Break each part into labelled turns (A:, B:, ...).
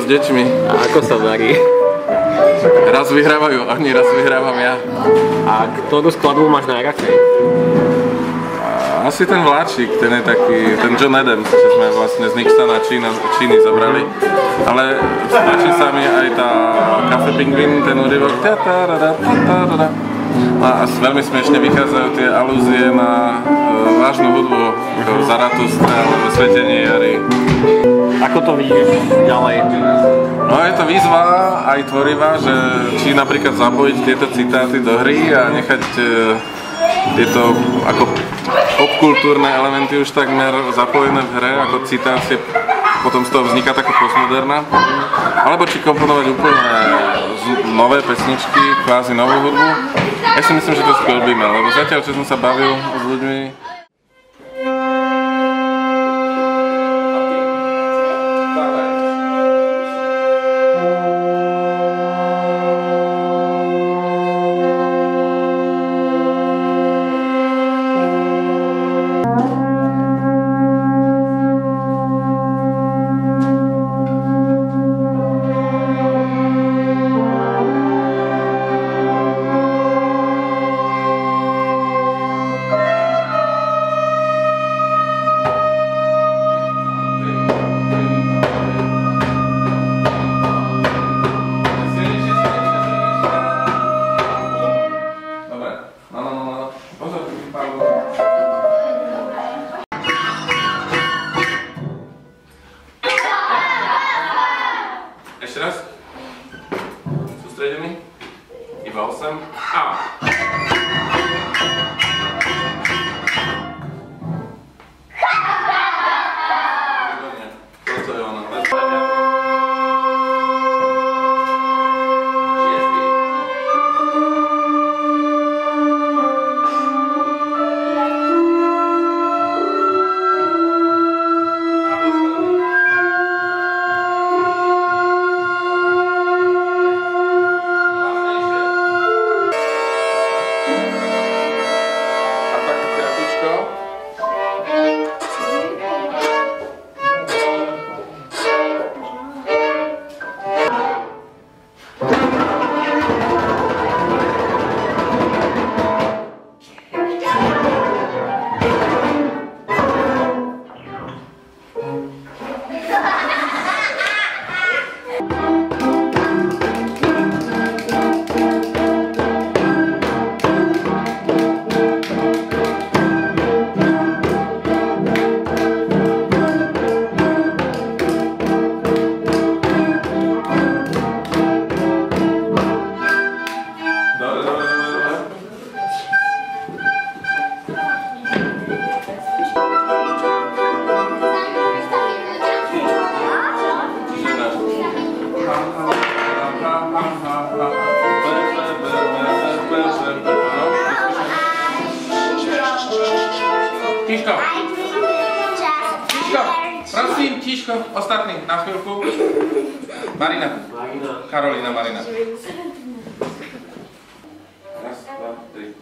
A: deťmi.
B: A ako sa darí?
A: Raz vyhrávajú oni, raz vyhrávam ja.
B: A ktorú skladbu máš najradšej?
A: Asi ten vláčik, ten je taký, ten John Adams, čo sme vlastne z Nixona Číny zobrali. Ale páči sa mi aj tá Café Pingvin, ten úryvok. A veľmi smiešne vychádzajú tie alúzie na vážnu hudbu, ako Zaratustra alebo Svetenie jary.
B: Ako to vidíš ďalej?
A: No je to výzva aj tvorivá, že či napríklad zapojiť tieto citáty do hry a nechať tieto ako popkultúrne elementy už takmer zapojené v hre ako citácie, potom z toho vzniká taká postmoderná. Alebo či komponovať úplne nové pesničky, kvázi novú hudbu. Ja si myslím, že to skôrbyme, lebo zatiaľ, čo som sa bavil s ľuďmi, ešte raz. Sústredený. Iba 8. A. Výborne. Toto je ono. Tiško, prosím, tiško, ostatní, na chvíľku. Marina. Karolina, Marina. Raz, dva, tri,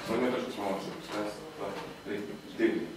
A: poďme trošku pomôcť. Raz, dva, tri, štyri.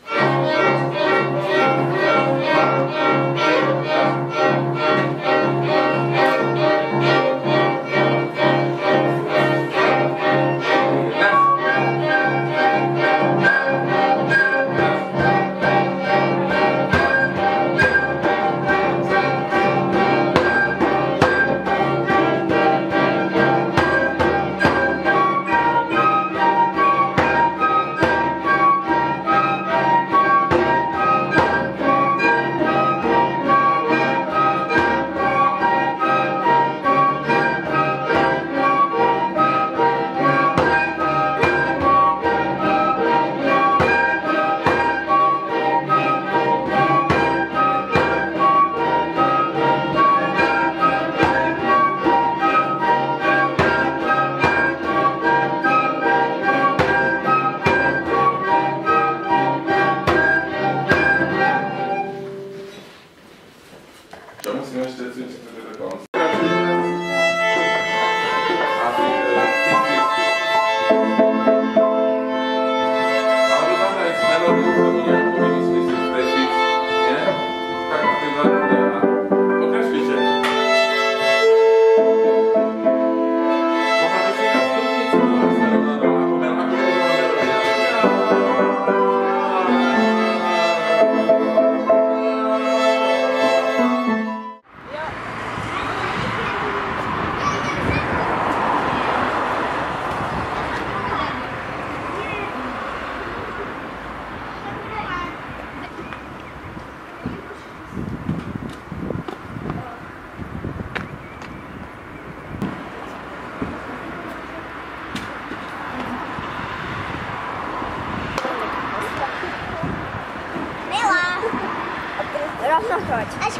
C: No choď. Až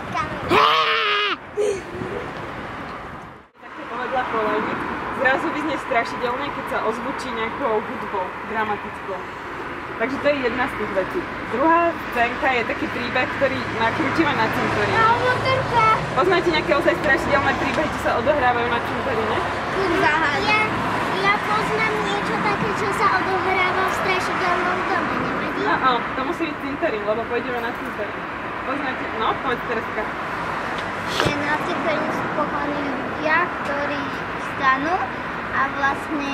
C: kameru.
D: Také povedla Polejník, zrazu vyznie strašidelne, keď sa ozvučí nejakou hudbou, dramatickou. Takže to je jedna z tých vecí. Druhá scénka je taký príbeh, ktorý nakrútime na cintoríne. Poznáte nejaké ozaj strašidelné príbehy, čo sa odohrávajú na cintoríne?
C: Ja poznám niečo také, čo sa odohráva v strašidelnom dome, nevadí?
D: No, to musí byť cintorín, lebo pôjdeme na cintorín. Poznáte? No, povedz Tereska.
C: Že na cintoríne sú pochovaní ľudia, ktorí stanú a vlastne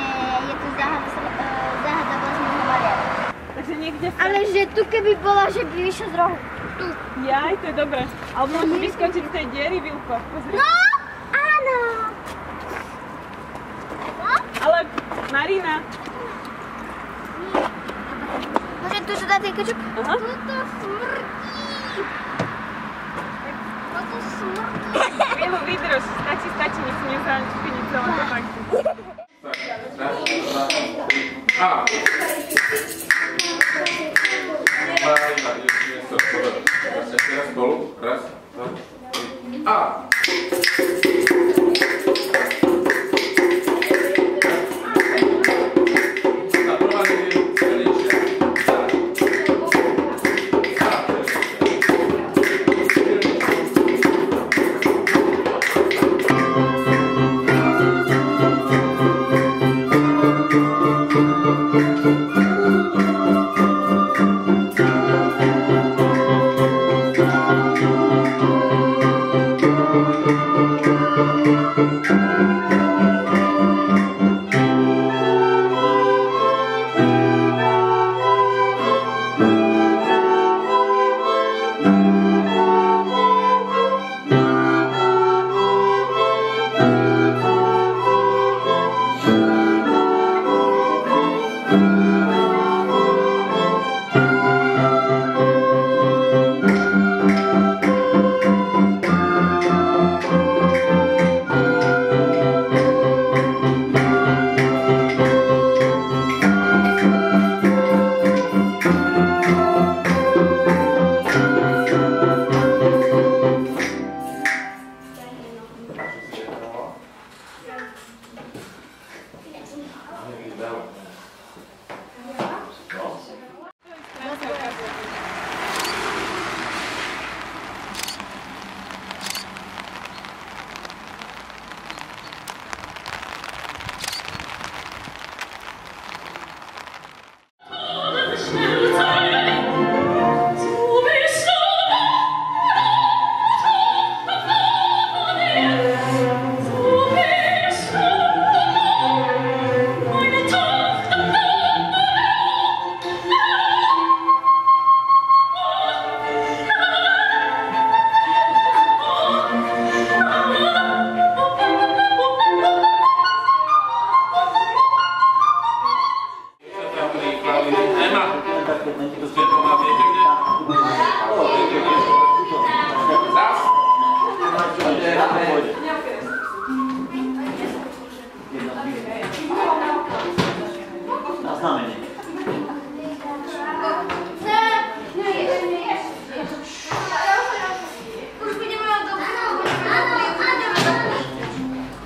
C: je tu záhada vlastného Mariana.
D: Takže niekde sa...
C: Ale že tu keby bola, že by vyšla z rohu. Tu.
D: Jaj, to je dobré. Alebo môže vyskočiť z tej diery, Vilko. Pozri.
C: No, áno.
D: Ale Marina.
C: Môžem tu dať ten kečup?
D: Aha.
C: Toto smrdí. Toto smrdí.
D: Chvíľu vydrž. Stačí, nech si nezačpiniť celé to fakty.
A: A. Marina, ešte raz spolu. Raz, dva, tri. A.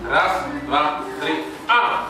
A: Raz, dva, tri, a!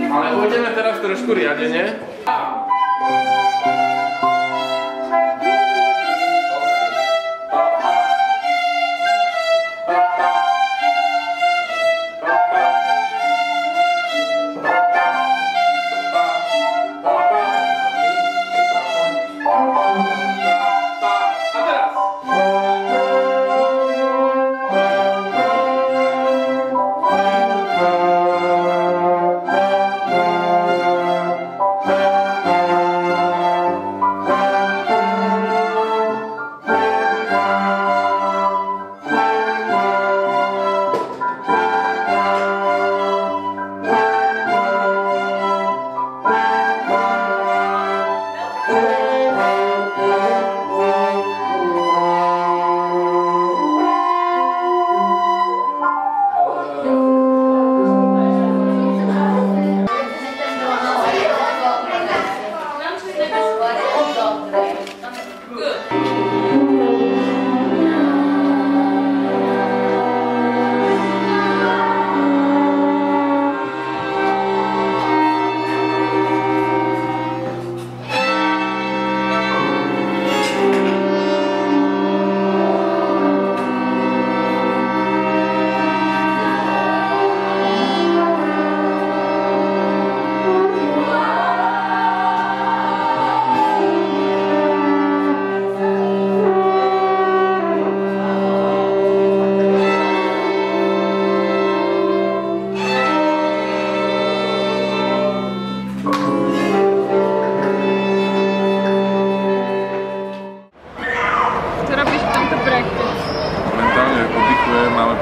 A: Ale pôjdeme teraz trošku riadene.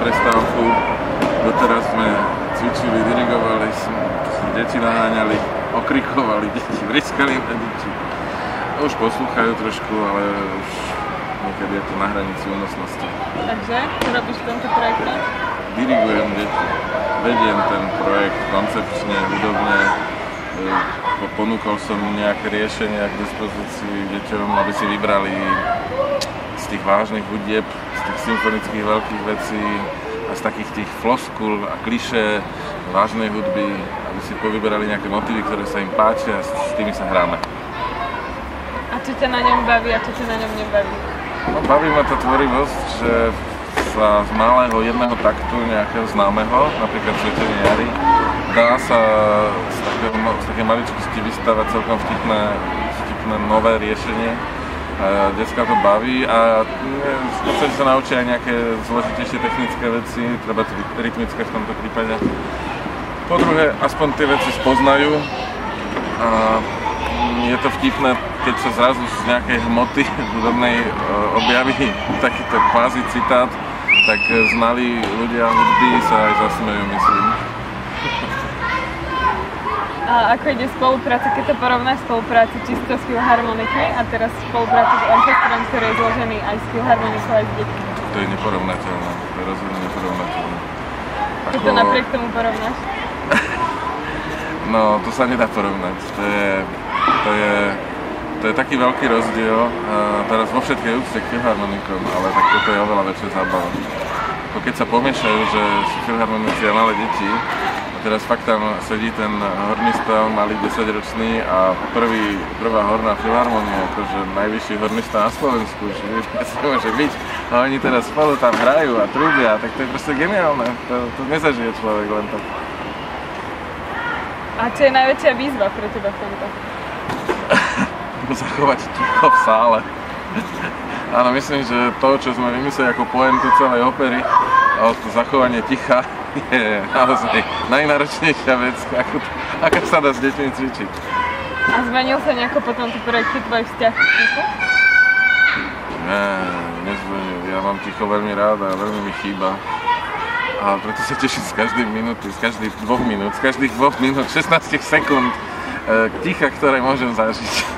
A: prestávku. Doteraz sme cvičili, dirigovali, deti naháňali, okrikovali deti, vriskali na deti. Už poslúchajú trošku, ale už niekedy je to na hranici únosnosti.
D: Takže, čo robíš v tomto projekte?
A: Dirigujem deti, vediem ten projekt koncepčne, hudobne. Ponúkol som nejaké riešenia k dispozícii deťom, aby si vybrali z tých vážnych hudieb, z tých symfonických veľkých vecí a z takých tých floskul a klišé vážnej hudby, aby si povyberali nejaké motívy, ktoré sa im páčia a s tými sa hráme.
D: A čo ťa na ňom baví a čo ťa na ňom nebaví?
A: No, baví ma tá tvorivosť, že sa z malého jedného taktu nejakého známeho, napríklad Svetenie jary, dá sa z takej maličkosti vystavať celkom vtipné nové riešenie. Decka to baví a v podstate sa naučia aj nejaké zložitejšie technické veci, treba to rytmické v tomto prípade. Po druhé, aspoň tie veci spoznajú a je to vtipné, keď sa zrazu z nejakej hmoty hudobnej objaví takýto kvázi citát, tak znalí ľudia hudby sa aj zasmejú, myslím.
D: A ako ide spolupráca, keď to porovnáš spoluprácu čisto s filharmonikmi a teraz spoluprácu s orchestrom, ktorý je zložený aj s filharmonikou, aj s deťmi?
A: To je neporovnateľné, to je rozhodne neporovnateľné.
D: Keď to napriek tomu porovnáš?
A: No, to sa nedá porovnať. To je taký veľký rozdiel, teraz vo všetkej úcte k filharmonikom, ale tak toto je oveľa väčšia zábava. Keď sa pomiešajú, že sú filharmonici a malé deti, a teraz fakt tam sedí ten hornista, malý 10-ročný a prvá horná filharmonia, akože najvyšší hornista na Slovensku, že nemôže byť. A oni teraz spolu tam hrajú a trúbia, tak to je proste geniálne, to nezažije človek len tak.
D: A čo je najväčšia výzva pre teba v tomto?
A: Zachovať ticho v sále. Áno, myslím, že to, čo sme vymysleli ako pointu celej opery, to zachovanie ticha, je naozaj najnáročnejšia vec, ako sa dá s deťmi cvičiť.
D: A zmenil sa nejako po tomto projekte tvoj vzťah k tichu?
A: Nezmenil. Ja mám ticho veľmi rád a veľmi mi chýba. A preto sa teším z každej minúty, z každých 2 minút, 16 sekúnd ticha, ktoré môžem zažiť.